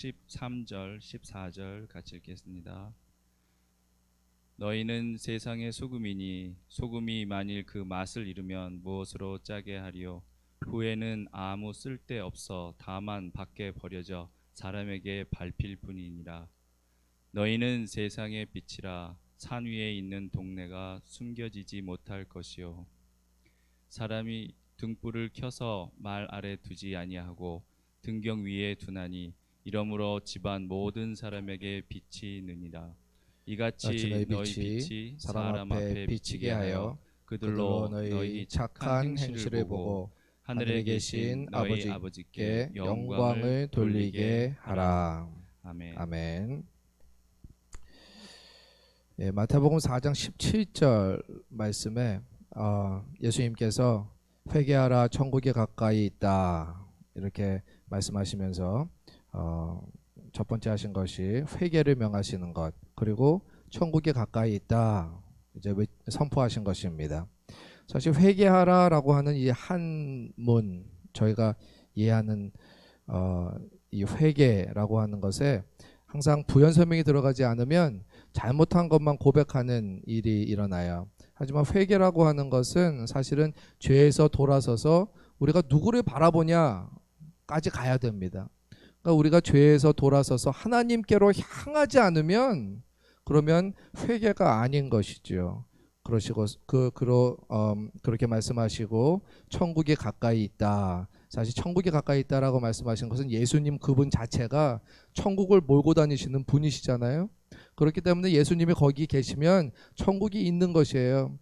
13절, 14절 같이 읽겠습니다. 너희는 세상의 소금이니 소금이 만일 그 맛을 잃으면 무엇으로 짜게 하리요? 후에는 아무 쓸데 없어 다만 밖에 버려져 사람에게 밟힐 뿐이니라. 너희는 세상의 빛이라. 산 위에 있는 동네가 숨겨지지 못할 것이요 사람이 등불을 켜서 말 아래 두지 아니하고 등경 위에 두나니 이러므로 집안 모든 사람에게 빛이 느니라. 이같이 너희 빛이 사람 앞에 비치게 하여 그들로 너희 착한 행실을 보고 하늘에 계신 너희 아버지께 영광을 돌리게 하라. 아멘. 아멘. 예, 마태복음 4장 17절 말씀에 예수님께서 회개하라 천국이 가까이 있다 이렇게 말씀하시면서 첫 번째 하신 것이 회개를 명하시는 것, 그리고 천국이 가까이 있다 이제 선포하신 것입니다. 사실 회개하라라고 하는 이 한문, 저희가 이해하는 이 회개라고 하는 것에 항상 부연 설명이 들어가지 않으면 잘못한 것만 고백하는 일이 일어나요. 하지만 회개라고 하는 것은 사실은 죄에서 돌아서서 우리가 누구를 바라보냐까지 가야 됩니다. 그러니까 우리가 죄에서 돌아서서 하나님께로 향하지 않으면 그러면 회개가 아닌 것이죠. 그러시고 그렇게 말씀하시고 천국이 가까이 있다. 사실 천국이 가까이 있다라고 말씀하신 것은 예수님 그분 자체가 천국을 몰고 다니시는 분이시잖아요. 그렇기 때문에 예수님이 거기 계시면 천국이 있는 것이에요.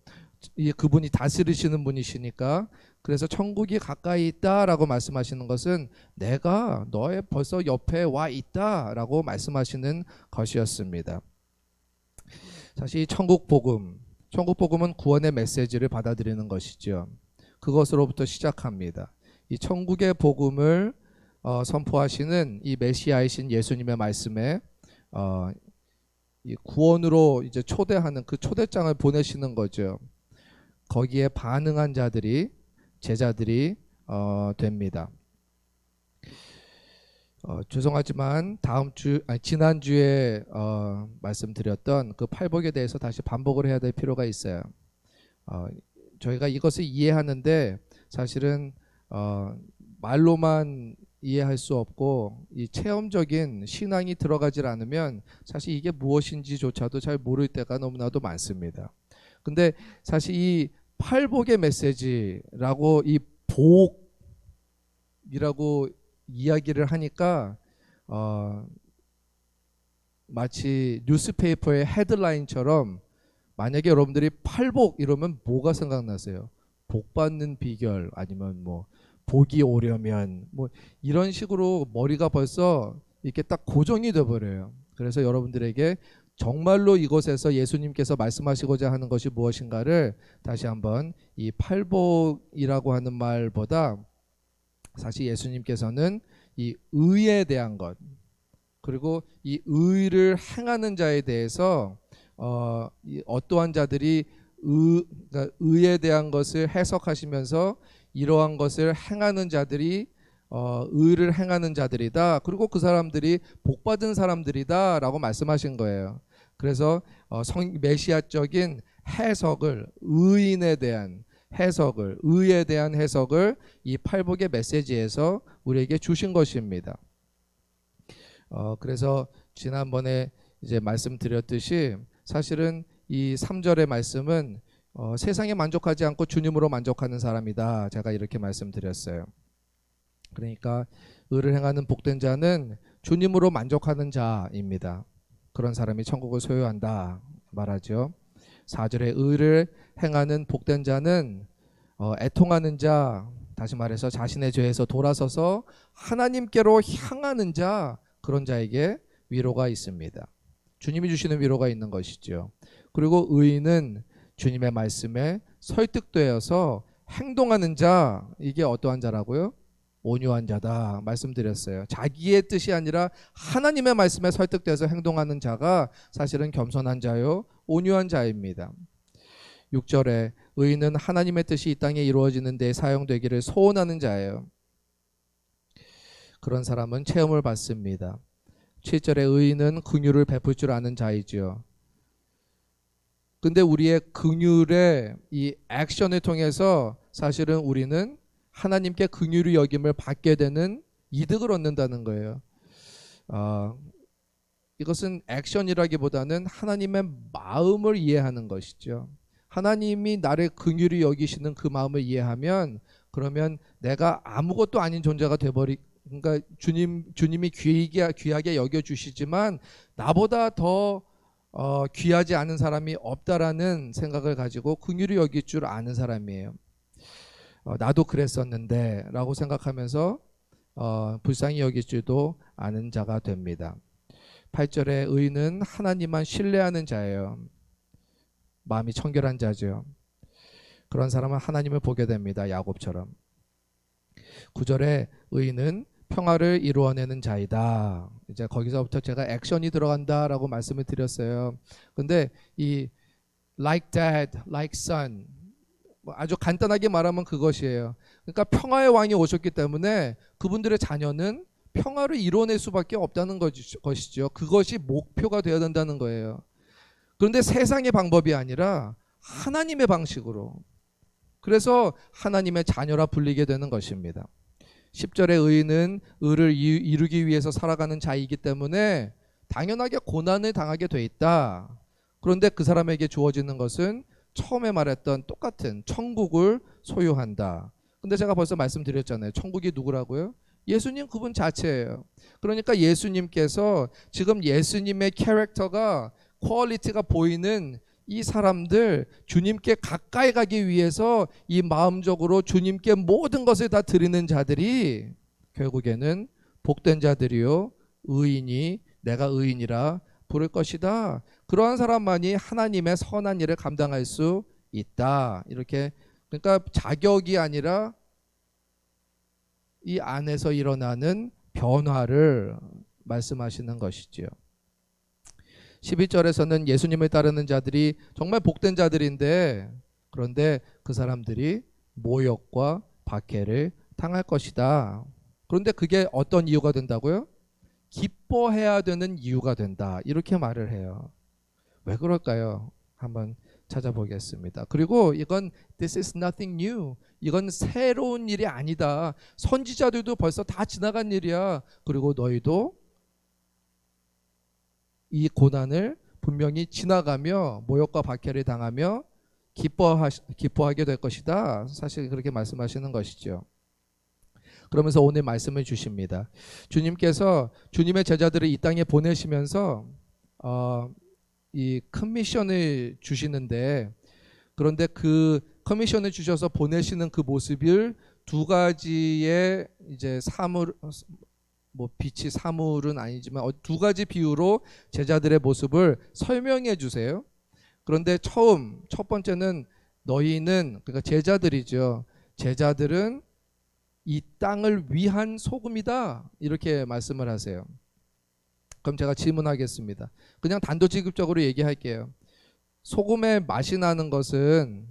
그분이 다스리시는 분이시니까. 그래서 천국이 가까이 있다라고 말씀하시는 것은 내가 너의 벌써 옆에 와 있다라고 말씀하시는 것이었습니다. 사실 천국복음은 구원의 메시지를 받아들이는 것이죠. 그것으로부터 시작합니다. 이 천국의 복음을 선포하시는 이 메시아이신 예수님의 말씀에 이 구원으로 이제 초대하는 그 초대장을 보내시는 거죠. 거기에 반응한 자들이 제자들이 됩니다. 죄송하지만 지난주에 말씀드렸던 그 팔복에 대해서 다시 반복을 해야 될 필요가 있어요. 저희가 이것을 이해하는데 사실은 말로만 이해할 수 없고 이 체험적인 신앙이 들어가질 않으면 사실 이게 무엇인지조차도 잘 모를 때가 너무나도 많습니다. 근데 사실 이 팔복의 메시지라고 이 복이라고 이야기를 하니까 마치 뉴스페이퍼의 헤드라인처럼 만약에 여러분들이 팔복 이러면 뭐가 생각나세요? 복 받는 비결, 아니면 뭐 복이 오려면 뭐 이런 식으로 머리가 벌써 이렇게 딱 고정이 돼 버려요. 그래서 여러분들에게 정말로 이곳에서 예수님께서 말씀하시고자 하는 것이 무엇인가를 다시 한번 이 팔복이라고 하는 말보다 사실 예수님께서는 이 의에 대한 것, 그리고 이 의를 행하는 자에 대해서 어떠한 자들이 그러니까 의에 대한 것을 해석하시면서 이러한 것을 행하는 자들이 의를 행하는 자들이다. 그리고 그 사람들이 복받은 사람들이다 라고 말씀하신 거예요. 그래서 메시아적인 해석을, 의인에 대한 해석을, 의에 대한 해석을 이 팔복의 메시지에서 우리에게 주신 것입니다. 그래서 지난번에 이제 말씀드렸듯이 사실은 이 3절의 말씀은 세상에 만족하지 않고 주님으로 만족하는 사람이다. 제가 이렇게 말씀드렸어요. 그러니까 의를 행하는 복된 자는 주님으로 만족하는 자입니다. 그런 사람이 천국을 소유한다 말하죠. 4절에 의를 행하는 복된 자는 애통하는 자, 다시 말해서 자신의 죄에서 돌아서서 하나님께로 향하는 자, 그런 자에게 위로가 있습니다. 주님이 주시는 위로가 있는 것이죠. 그리고 의인은 주님의 말씀에 설득되어서 행동하는 자, 이게 어떠한 자라고요? 온유한 자다 말씀드렸어요. 자기의 뜻이 아니라 하나님의 말씀에 설득돼서 행동하는 자가 사실은 겸손한 자요, 온유한 자입니다. 6절에 의인은 하나님의 뜻이 이 땅에 이루어지는 데 사용되기를 소원하는 자예요. 그런 사람은 체험을 받습니다. 7절에 의인은 긍휼을 베풀 줄 아는 자이지요. 근데 우리의 긍휼의 이 액션을 통해서 사실은 우리는 하나님께 긍휼히 여김을 받게 되는 이득을 얻는다는 거예요. 이것은 액션이라기보다는 하나님의 마음을 이해하는 것이죠. 하나님이 나를 긍휼히 여기시는 그 마음을 이해하면 그러면 내가 아무것도 아닌 존재가 그러니까 주님이 귀하게 여겨주시지만 나보다 더 귀하지 않은 사람이 없다라는 생각을 가지고 긍휼히 여길 줄 아는 사람이에요. 나도 그랬었는데 라고 생각하면서 불쌍히 여길 줄도 아는 자가 됩니다. 8절에 의인은 하나님만 신뢰하는 자예요. 마음이 청결한 자죠. 그런 사람은 하나님을 보게 됩니다. 야곱처럼. 9절에 의인은 평화를 이루어내는 자이다. 이제 거기서부터 제가 액션이 들어간다라고 말씀을 드렸어요. 근데 이 like dad, like son 아주 간단하게 말하면 그것이에요. 그러니까 평화의 왕이 오셨기 때문에 그분들의 자녀는 평화를 이뤄낼 수밖에 없다는 것이죠. 그것이 목표가 되어야 된다는 거예요. 그런데 세상의 방법이 아니라 하나님의 방식으로. 그래서 하나님의 자녀라 불리게 되는 것입니다. 10절의 의인은 의를 이루기 위해서 살아가는 자이기 때문에 당연하게 고난을 당하게 돼 있다. 그런데 그 사람에게 주어지는 것은 처음에 말했던 똑같은 천국을 소유한다. 근데 제가 벌써 말씀드렸잖아요. 천국이 누구라고요? 예수님 그분 자체예요. 그러니까 예수님께서 지금 예수님의 캐릭터가 퀄리티가 보이는 이 사람들 주님께 가까이 가기 위해서 이 마음적으로 주님께 모든 것을 다 드리는 자들이 결국에는 복된 자들이요 의인이 내가 의인이라 부를 것이다. 그러한 사람만이 하나님의 선한 일을 감당할 수 있다. 이렇게 그러니까 자격이 아니라 이 안에서 일어나는 변화를 말씀하시는 것이지요. 12절에서는 예수님을 따르는 자들이 정말 복된 자들인데 그런데 그 사람들이 모욕과 박해를 당할 것이다. 그런데 그게 어떤 이유가 된다고요? 기뻐해야 되는 이유가 된다. 이렇게 말을 해요. 왜 그럴까요? 한번 찾아보겠습니다. 그리고 이건 This is nothing new. 이건 새로운 일이 아니다. 선지자들도 벌써 다 지나간 일이야. 그리고 너희도 이 고난을 분명히 지나가며 모욕과 박해를 당하며 기뻐하게 될 것이다. 사실 그렇게 말씀하시는 것이죠. 그러면서 오늘 말씀을 주십니다. 주님께서 주님의 제자들을 이 땅에 보내시면서 이 커미션을 주시는데 그런데 그 커미션을 주셔서 보내시는 그 모습을 두 가지의 이제 사물 빛이 사물은 아니지만 두 가지 비유로 제자들의 모습을 설명해 주세요. 그런데 첫 번째는 너희는 그러니까 제자들이죠. 제자들은 이 땅을 위한 소금이다. 이렇게 말씀을 하세요. 그럼 제가 질문하겠습니다. 그냥 단도직입적으로 얘기할게요. 소금의 맛이 나는 것은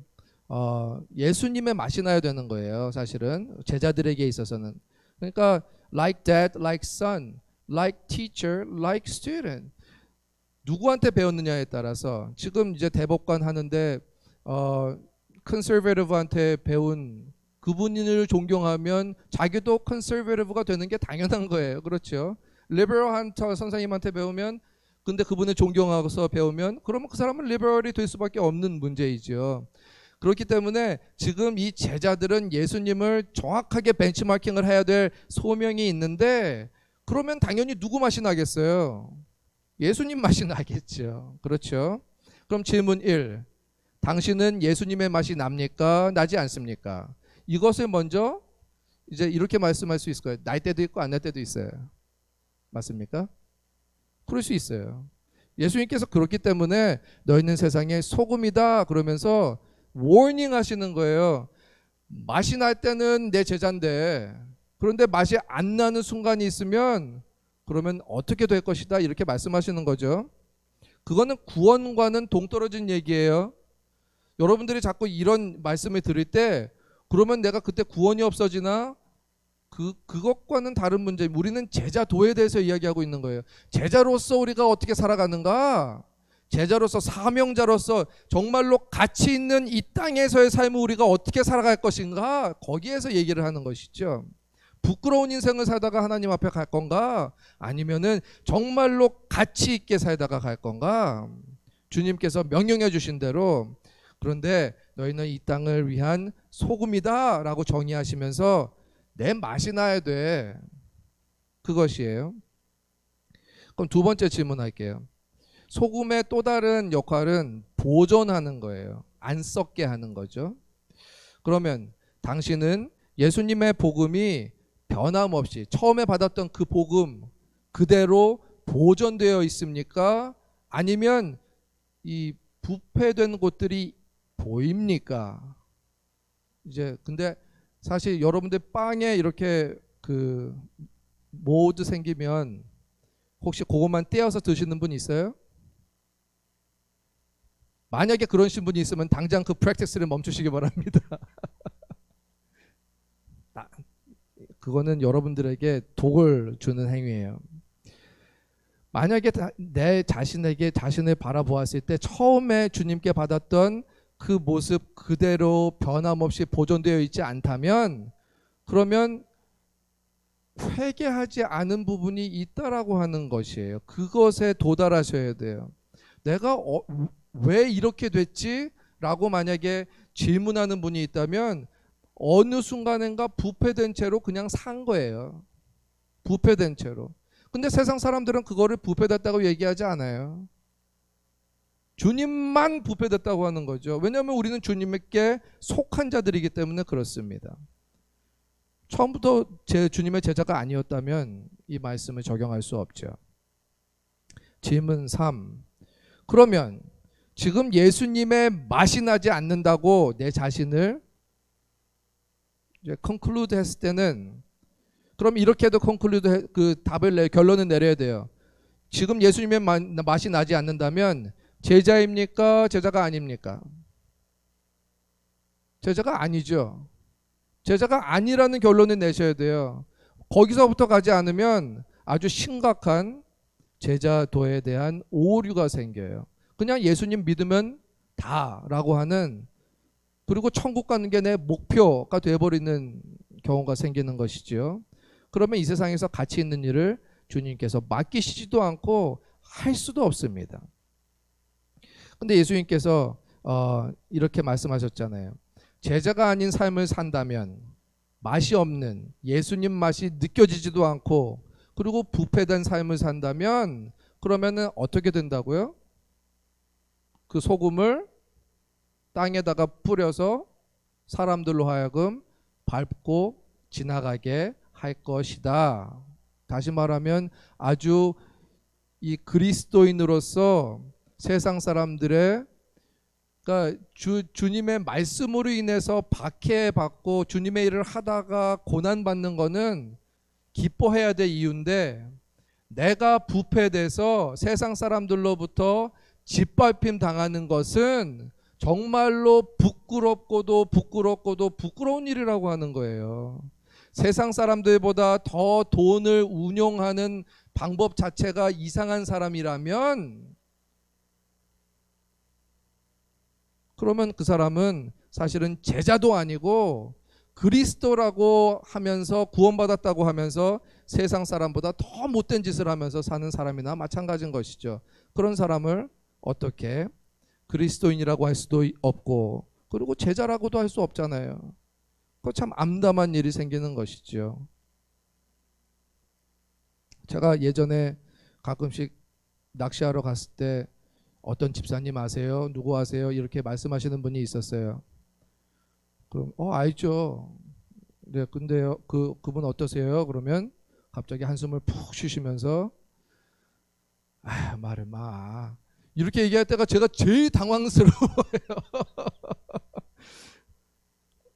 예수님의 맛이 나야 되는 거예요. 사실은 제자들에게 있어서는. 그러니까 like dad, like son, like teacher, like student. 누구한테 배웠느냐에 따라서 지금 이제 대법관 하는데 컨서베티브한테 배운 그분을 존경하면 자기도 컨서베티브가 되는 게 당연한 거예요. 그렇죠? 리버럴한 선생님한테 배우면 근데 그분을 존경하고서 배우면 그러면 그 사람은 리버럴이 될 수밖에 없는 문제이죠. 그렇기 때문에 지금 이 제자들은 예수님을 정확하게 벤치마킹을 해야 될 소명이 있는데 그러면 당연히 누구 맛이 나겠어요? 예수님 맛이 나겠죠. 그렇죠? 그럼 질문 1. 당신은 예수님의 맛이 납니까? 나지 않습니까? 이것을 먼저 이제 이렇게 말씀할 수 있을 거예요. 날 때도 있고 안 날 때도 있어요. 맞습니까? 그럴 수 있어요. 예수님께서 그렇기 때문에 너희는 세상의 소금이다 그러면서 워닝 하시는 거예요. 맛이 날 때는 내 제자인데 그런데 맛이 안 나는 순간이 있으면 그러면 어떻게 될 것이다 이렇게 말씀하시는 거죠. 그거는 구원과는 동떨어진 얘기예요. 여러분들이 자꾸 이런 말씀을 들을 때 그러면 내가 그때 구원이 없어지나 그것과는 다른 문제. 우리는 제자도에 대해서 이야기하고 있는 거예요. 제자로서 우리가 어떻게 살아가는가? 제자로서, 사명자로서 정말로 가치 있는 이 땅에서의 삶을 우리가 어떻게 살아갈 것인가? 거기에서 얘기를 하는 것이죠. 부끄러운 인생을 살다가 하나님 앞에 갈 건가? 아니면은 정말로 가치 있게 살다가 갈 건가? 주님께서 명령해 주신 대로, 그런데 너희는 이 땅을 위한 소금이다 라고 정의하시면서 내 맛이 나야 돼. 그것이에요. 그럼 두 번째 질문할게요. 소금의 또 다른 역할은 보존하는 거예요. 안 썩게 하는 거죠. 그러면 당신은 예수님의 복음이 변함없이 처음에 받았던 그 복음 그대로 보존되어 있습니까? 아니면 이 부패된 곳들이 보입니까? 이제 근데 사실 여러분들 빵에 이렇게 그 모드 생기면 혹시 그것만 떼어서 드시는 분 있어요? 만약에 그러신 분이 있으면 당장 그 프랙티스를 멈추시기 바랍니다. 그거는 여러분들에게 독을 주는 행위예요. 만약에 내 자신에게 자신을 바라보았을 때 처음에 주님께 받았던 그 모습 그대로 변함없이 보존되어 있지 않다면, 그러면 회개하지 않은 부분이 있다라고 하는 것이에요. 그것에 도달하셔야 돼요. 내가 왜 이렇게 됐지? 라고 만약에 질문하는 분이 있다면 어느 순간인가 부패된 채로 그냥 산 거예요. 부패된 채로. 근데 세상 사람들은 그거를 부패됐다고 얘기하지 않아요. 주님만 부패됐다고 하는 거죠. 왜냐하면 우리는 주님께 속한 자들이기 때문에 그렇습니다. 처음부터 주님의 제자가 아니었다면 이 말씀을 적용할 수 없죠. 질문 3. 그러면 지금 예수님의 맛이 나지 않는다고 내 자신을 이제 컨클루드 했을 때는, 그럼 이렇게도 컨클루드 그 답을 결론을 내려야 돼요. 지금 예수님의 맛이 나지 않는다면 제자입니까? 제자가 아닙니까? 제자가 아니죠. 제자가 아니라는 결론을 내셔야 돼요. 거기서부터 가지 않으면 아주 심각한 제자도에 대한 오류가 생겨요. 그냥 예수님 믿으면 다라고 하는, 그리고 천국 가는 게 내 목표가 되어버리는 경우가 생기는 것이죠. 그러면 이 세상에서 가치 있는 일을 주님께서 맡기시지도 않고 할 수도 없습니다. 근데 예수님께서 이렇게 말씀하셨잖아요. 제자가 아닌 삶을 산다면, 맛이 없는 예수님 맛이 느껴지지도 않고 그리고 부패된 삶을 산다면, 그러면은 어떻게 된다고요? 그 소금을 땅에다가 뿌려서 사람들로 하여금 밟고 지나가게 할 것이다. 다시 말하면 아주 이 그리스도인으로서 세상 사람들의, 그러니까 주님의 말씀으로 인해서 박해받고 주님의 일을 하다가 고난받는 거는 기뻐해야 될 이유인데, 내가 부패돼서 세상 사람들로부터 짓밟힘 당하는 것은 정말로 부끄럽고도 부끄러운 일이라고 하는 거예요. 세상 사람들보다 더 돈을 운용하는 방법 자체가 이상한 사람이라면, 그러면 그 사람은 사실은 제자도 아니고 그리스도라고 하면서 구원받았다고 하면서 세상 사람보다 더 못된 짓을 하면서 사는 사람이나 마찬가지인 것이죠. 그런 사람을 어떻게 그리스도인이라고 할 수도 없고, 그리고 제자라고도 할 수 없잖아요. 그거 참 암담한 일이 생기는 것이죠. 제가 예전에 가끔씩 낚시하러 갔을 때 어떤 집사님 아세요? 누구 아세요? 이렇게 말씀하시는 분이 있었어요. 그럼 알죠. 네, 근데요, 그분 어떠세요? 그러면 갑자기 한숨을 푹 쉬시면서 말을 마. 이렇게 얘기할 때가 제가 제일 당황스러워요.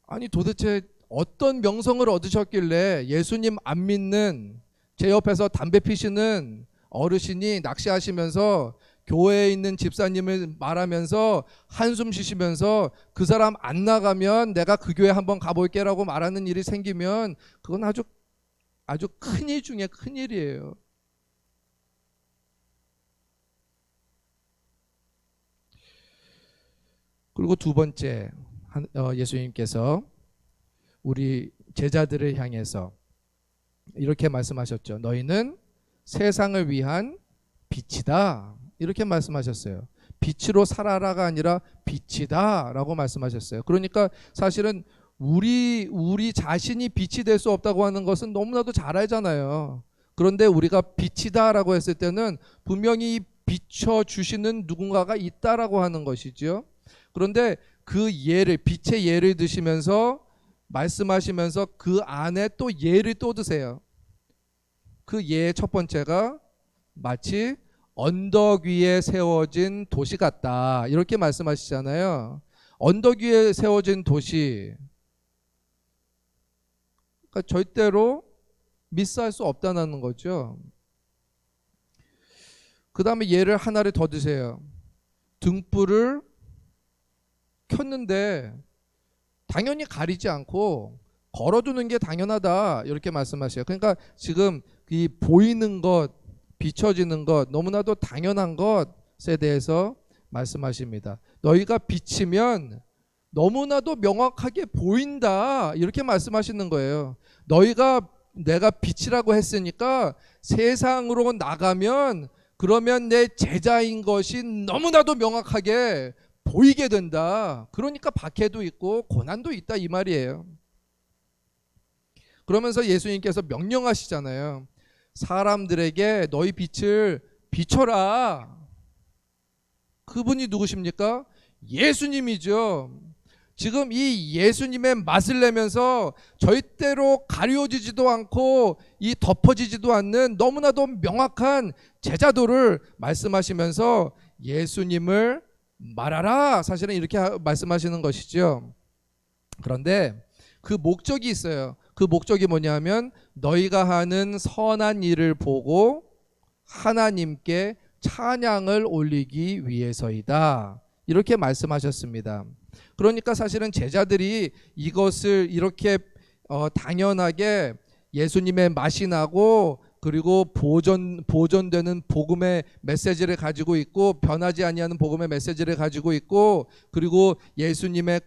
아니 도대체 어떤 명성을 얻으셨길래 예수님 안 믿는, 제 옆에서 담배 피시는 어르신이 낚시하시면서 교회에 있는 집사님을 말하면서 한숨 쉬시면서 그 사람 안 나가면 내가 그 교회 한번 가볼게라고 말하는 일이 생기면, 그건 아주 아주 큰일 중에 큰일이에요. 그리고 두 번째, 예수님께서 우리 제자들을 향해서 이렇게 말씀하셨죠. 너희는 세상을 위한 빛이다. 이렇게 말씀하셨어요. 빛으로 살아라가 아니라 빛이다 라고 말씀하셨어요. 그러니까 사실은 우리 자신이 빛이 될 수 없다고 하는 것은 너무나도 잘 알잖아요. 그런데 우리가 빛이다 라고 했을 때는 분명히 비춰주시는 누군가가 있다라고 하는 것이죠. 그런데 그 예를, 빛의 예를 드시면서 말씀하시면서 그 안에 또 예를 또 드세요. 그 예의 첫 번째가 마치 언덕 위에 세워진 도시 같다. 이렇게 말씀하시잖아요. 언덕 위에 세워진 도시. 그러니까 절대로 미스할 수 없다는 거죠. 그 다음에 예를 하나를 더 드세요. 등불을 켰는데 당연히 가리지 않고 걸어두는 게 당연하다. 이렇게 말씀하셔요. 그러니까 지금 이 보이는 것, 비춰지는 것, 너무나도 당연한 것에 대해서 말씀하십니다. 너희가 비치면 너무나도 명확하게 보인다. 이렇게 말씀하시는 거예요. 내가 빛이라고 했으니까 세상으로 나가면 그러면 내 제자인 것이 너무나도 명확하게 보이게 된다. 그러니까 박해도 있고 고난도 있다 이 말이에요. 그러면서 예수님께서 명령하시잖아요. 사람들에게 너희 빛을 비춰라. 그분이 누구십니까? 예수님이죠. 지금 이 예수님의 맛을 내면서 절대로 가려지지도 않고 이 덮어지지도 않는 너무나도 명확한 제자도를 말씀하시면서 예수님을 말하라. 사실은 이렇게 말씀하시는 것이죠. 그런데 그 목적이 있어요. 그 목적이 뭐냐면 너희가 하는 선한 일을 보고 하나님께 찬양을 올리기 위해서이다. 이렇게 말씀하셨습니다. 그러니까 사실은 제자들이 이것을 이렇게 당연하게 예수님의 맛이 나고 그리고 보존되는 복음의 메시지를 가지고 있고 변하지 아니하는 복음의 메시지를 가지고 있고 그리고 예수님의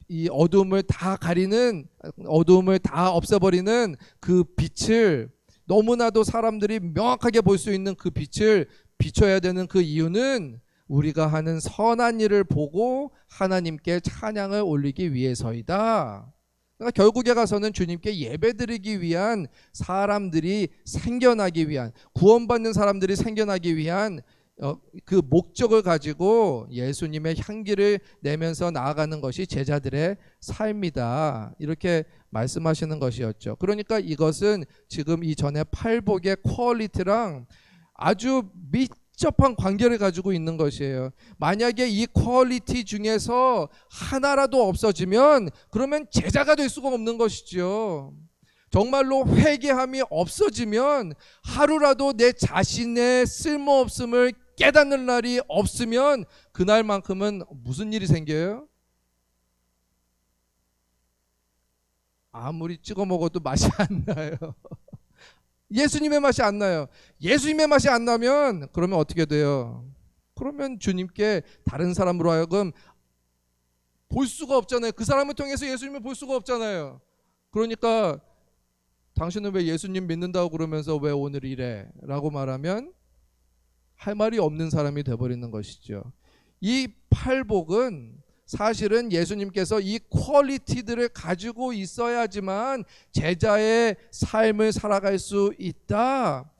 이 어두움을 다 가리는 어두움을 다 없애버리는 그 빛을 너무나도 사람들이 명확하게 볼 수 있는 그 빛을 비춰야 되는 그 이유는 우리가 하는 선한 일을 보고 하나님께 찬양을 올리기 위해서이다. 그러니까 결국에 가서는 주님께 예배드리기 위한 사람들이 생겨나기 위한 구원받는 사람들이 생겨나기 위한 그 목적을 가지고 예수님의 향기를 내면서 나아가는 것이 제자들의 삶이다. 이렇게 말씀하시는 것이었죠. 그러니까 이것은 지금 이전에 팔복의 퀄리티랑 아주 밀접한 관계를 가지고 있는 것이에요. 만약에 이 퀄리티 중에서 하나라도 없어지면 그러면 제자가 될 수가 없는 것이죠. 정말로 회개함이 없어지면 하루라도 내 자신의 쓸모없음을 깨닫는 날이 없으면 그날만큼은 무슨 일이 생겨요? 아무리 찍어 먹어도 맛이 안 나요. 예수님의 맛이 안 나요. 예수님의 맛이 안 나면 그러면 어떻게 돼요? 그러면 주님께 다른 사람으로 하여금 볼 수가 없잖아요. 그 사람을 통해서 예수님을 볼 수가 없잖아요. 그러니까 당신은 왜 예수님 믿는다고 그러면서 왜 오늘 이래? 라고 말하면 할 말이 없는 사람이 되어버리는 것이죠. 이 팔복은 사실은 예수님께서 이 퀄리티들을 가지고 있어야지만 제자의 삶을 살아갈 수 있다.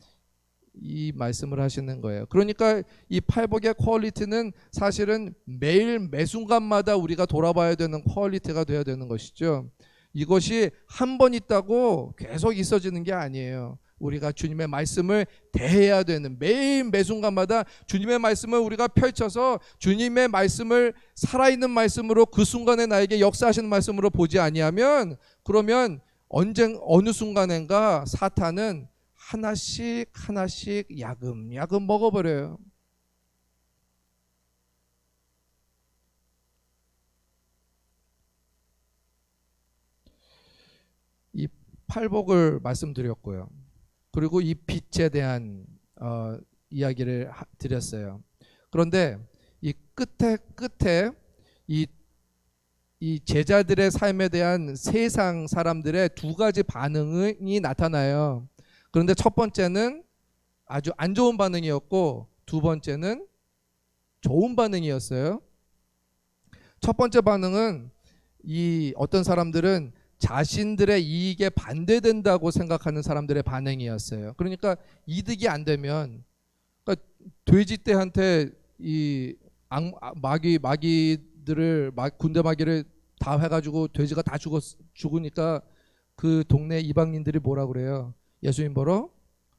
이 말씀을 하시는 거예요. 그러니까 이 팔복의 퀄리티는 사실은 매일 매순간마다 우리가 돌아봐야 되는 퀄리티가 되어야 되는 것이죠. 이것이 한 번 있다고 계속 있어지는 게 아니에요. 우리가 주님의 말씀을 대해야 되는 매일 매순간마다 주님의 말씀을 우리가 펼쳐서 주님의 말씀을 살아있는 말씀으로 그 순간에 나에게 역사하시는 말씀으로 보지 아니하면 그러면 어느 순간인가 사탄은 하나씩 하나씩 야금야금 먹어버려요. 이 팔복을 말씀드렸고요. 그리고 이 빛에 대한 이야기를 드렸어요. 그런데 이 끝에 이 제자들의 삶에 대한 세상 사람들의 두 가지 반응이 나타나요. 그런데 첫 번째는 아주 안 좋은 반응이었고 두 번째는 좋은 반응이었어요. 첫 번째 반응은 이 어떤 사람들은 자신들의 이익에 반대된다고 생각하는 사람들의 반응이었어요. 그러니까 이득이 안 되면, 그러니까 돼지떼한테 이 마귀들을 군대 마귀를 다 해가지고 돼지가 다 죽으니까 그 동네 이방인들이 뭐라 그래요? 예수님 보러?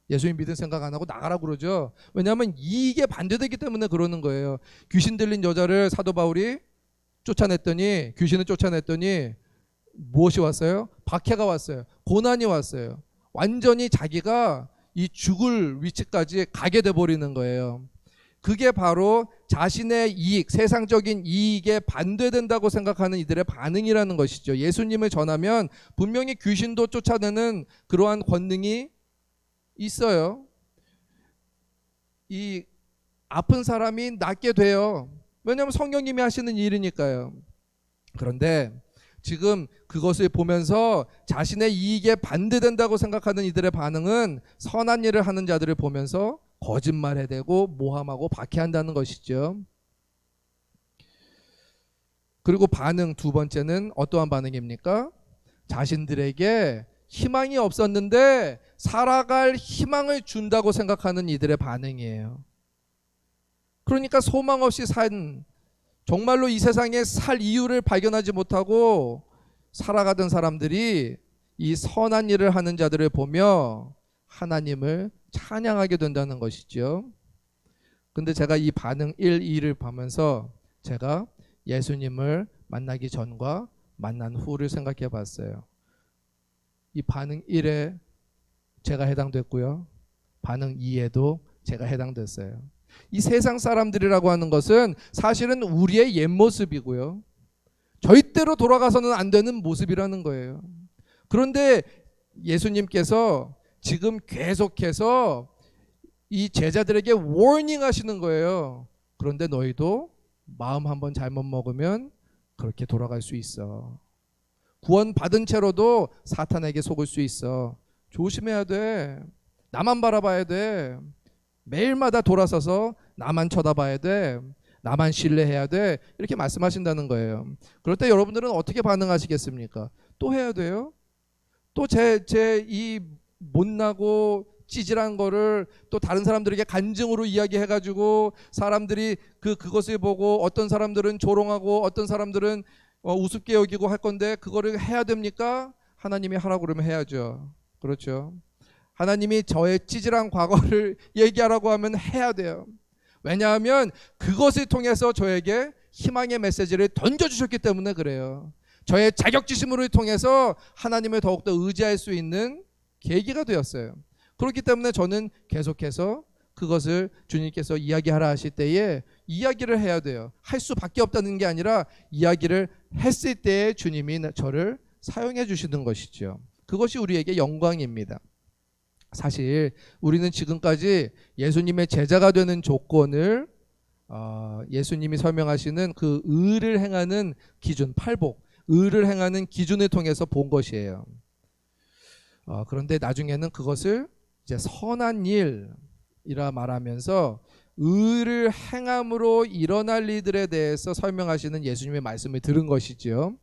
예수님 믿은 생각 안 하고 나가라 그러죠. 왜냐하면 이익에 반대되기 때문에 그러는 거예요. 귀신 들린 여자를 사도 바울이 귀신을 쫓아냈더니 무엇이 왔어요? 박해가 왔어요. 고난이 왔어요. 완전히 자기가 이 죽을 위치까지 가게 돼 버리는 거예요. 그게 바로 자신의 이익, 세상적인 이익에 반대된다고 생각하는 이들의 반응이라는 것이죠. 예수님을 전하면 분명히 귀신도 쫓아내는 그러한 권능이 있어요. 이 아픈 사람이 낫게 돼요. 왜냐하면 성령님이 하시는 일이니까요. 그런데 지금 그것을 보면서 자신의 이익에 반대된다고 생각하는 이들의 반응은 선한 일을 하는 자들을 보면서 거짓말해대고 모함하고 박해한다는 것이죠. 그리고 반응 두 번째는 어떠한 반응입니까? 자신들에게 희망이 없었는데 살아갈 희망을 준다고 생각하는 이들의 반응이에요. 그러니까 소망 없이 산, 정말로 이 세상에 살 이유를 발견하지 못하고 살아가던 사람들이 이 선한 일을 하는 자들을 보며 하나님을 찬양하게 된다는 것이죠. 근데 제가 이 반응 1, 2를 보면서 제가 예수님을 만나기 전과 만난 후를 생각해 봤어요. 이 반응 1에 제가 해당됐고요. 반응 2에도 제가 해당됐어요. 이 세상 사람들이라고 하는 것은 사실은 우리의 옛 모습이고요. 절대로 돌아가서는 안 되는 모습이라는 거예요. 그런데 예수님께서 지금 계속해서 이 제자들에게 워닝 하시는 거예요. 그런데 너희도 마음 한번 잘못 먹으면 그렇게 돌아갈 수 있어. 구원 받은 채로도 사탄에게 속을 수 있어. 조심해야 돼. 나만 바라봐야 돼. 매일마다 돌아서서 나만 쳐다봐야 돼. 나만 신뢰해야 돼. 이렇게 말씀하신다는 거예요. 그럴 때 여러분들은 어떻게 반응하시겠습니까? 또 해야 돼요? 또 제 이 못나고 찌질한 거를 또 다른 사람들에게 간증으로 이야기해가지고 사람들이 그것을 보고 어떤 사람들은 조롱하고 어떤 사람들은 우습게 여기고 할 건데 그거를 해야 됩니까? 하나님이 하라고 그러면 해야죠. 그렇죠. 하나님이 저의 찌질한 과거를 얘기하라고 하면 해야 돼요. 왜냐하면 그것을 통해서 저에게 희망의 메시지를 던져주셨기 때문에 그래요. 저의 자격지심을 통해서 하나님을 더욱더 의지할 수 있는 계기가 되었어요. 그렇기 때문에 저는 계속해서 그것을 주님께서 이야기하라 하실 때에 이야기를 해야 돼요. 할 수밖에 없다는 게 아니라 이야기를 했을 때에 주님이 저를 사용해 주시는 것이죠. 그것이 우리에게 영광입니다. 사실 우리는 지금까지 예수님의 제자가 되는 조건을 예수님이 설명하시는 그 의를 행하는 기준, 팔복, 의를 행하는 기준을 통해서 본 것이에요. 그런데 나중에는 그것을 이제 선한 일이라 말하면서 의를 행함으로 일어날 일들에 대해서 설명하시는 예수님의 말씀을 들은 것이죠.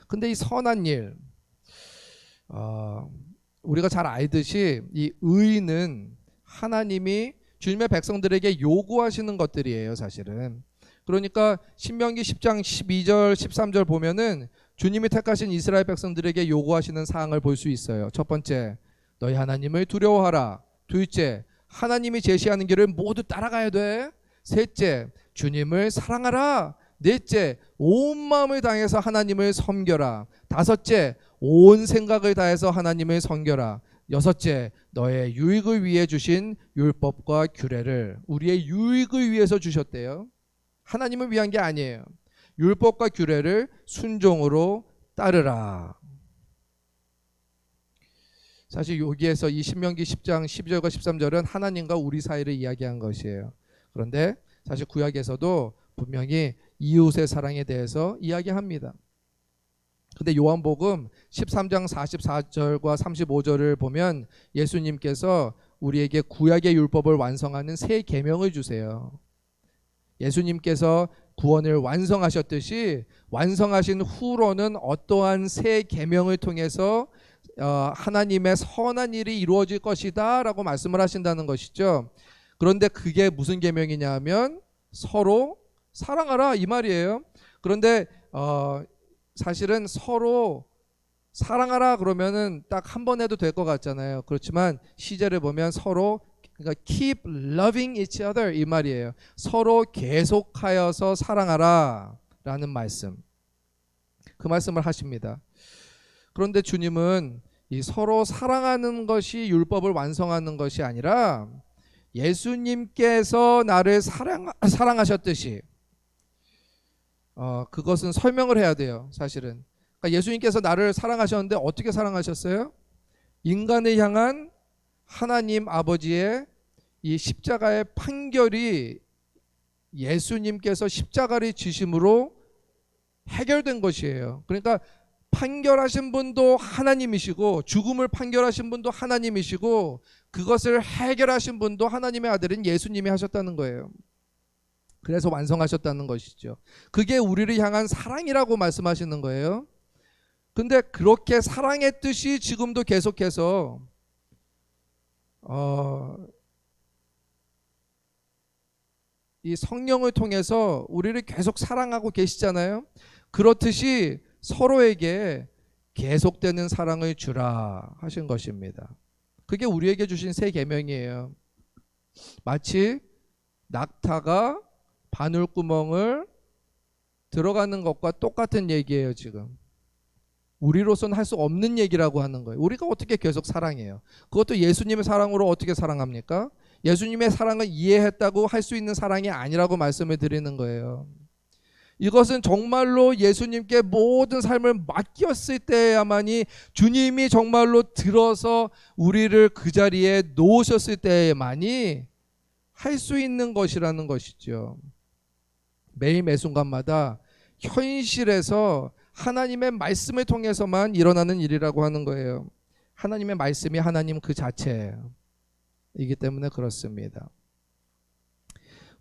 근데 이 선한 일, 우리가 잘 알듯이 이 의는 하나님이 주님의 백성들에게 요구하시는 것들이에요, 사실은. 그러니까 신명기 10장 12절 13절 보면은 주님이 택하신 이스라엘 백성들에게 요구하시는 사항을 볼 수 있어요. 첫 번째, 너희 하나님을 두려워하라. 둘째, 하나님이 제시하는 길을 모두 따라가야 돼. 셋째, 주님을 사랑하라. 넷째, 온 마음을 다해서 하나님을 섬겨라. 다섯째, 온 생각을 다해서 하나님을 섬겨라. 여섯째, 너의 유익을 위해 주신 율법과 규례를 우리의 유익을 위해서 주셨대요. 하나님을 위한 게 아니에요. 율법과 규례를 순종으로 따르라. 사실 여기에서 이 신명기 10장 12절과 13절은 하나님과 우리 사이를 이야기한 것이에요. 그런데 사실 구약에서도 분명히 이웃의 사랑에 대해서 이야기합니다. 근데 요한복음 13장 44절과 35절을 보면 예수님께서 우리에게 구약의 율법을 완성하는 새 계명을 주세요. 예수님께서 구원을 완성하셨듯이 완성하신 후로는 어떠한 새 계명을 통해서 하나님의 선한 일이 이루어질 것이다 라고 말씀을 하신다는 것이죠. 그런데 그게 무슨 계명이냐 하면 서로 사랑하라 이 말이에요. 그런데 사실은 서로 사랑하라 그러면은 딱 한 번 해도 될 것 같잖아요. 그렇지만 시제를 보면 서로, 그러니까 keep loving each other 이 말이에요. 서로 계속하여서 사랑하라 라는 말씀, 그 말씀을 하십니다. 그런데 주님은 이 서로 사랑하는 것이 율법을 완성하는 것이 아니라 예수님께서 나를 사랑하셨듯이 그것은 설명을 해야 돼요. 사실은 그러니까 예수님께서 나를 사랑하셨는데 어떻게 사랑하셨어요? 인간을 향한 하나님 아버지의 이 십자가의 판결이 예수님께서 십자가를 지심으로 해결된 것이에요. 그러니까 판결하신 분도 하나님이시고 죽음을 판결하신 분도 하나님이시고 그것을 해결하신 분도 하나님의 아들인 예수님이 하셨다는 거예요. 그래서 완성하셨다는 것이죠. 그게 우리를 향한 사랑이라고 말씀하시는 거예요. 근데 그렇게 사랑했듯이 지금도 계속해서 이 성령을 통해서 우리를 계속 사랑하고 계시잖아요. 그렇듯이 서로에게 계속되는 사랑을 주라 하신 것입니다. 그게 우리에게 주신 새 계명이에요. 마치 낙타가 바늘구멍을 들어가는 것과 똑같은 얘기예요. 지금 우리로서는 할 수 없는 얘기라고 하는 거예요. 우리가 어떻게 계속 사랑해요? 그것도 예수님의 사랑으로 어떻게 사랑합니까? 예수님의 사랑을 이해했다고 할 수 있는 사랑이 아니라고 말씀을 드리는 거예요. 이것은 정말로 예수님께 모든 삶을 맡겼을 때야만이, 주님이 정말로 들어서 우리를 그 자리에 놓으셨을 때에만이 할 수 있는 것이라는 것이죠. 매일 매순간마다 현실에서 하나님의 말씀을 통해서만 일어나는 일이라고 하는 거예요. 하나님의 말씀이 하나님 그 자체이기 때문에 그렇습니다.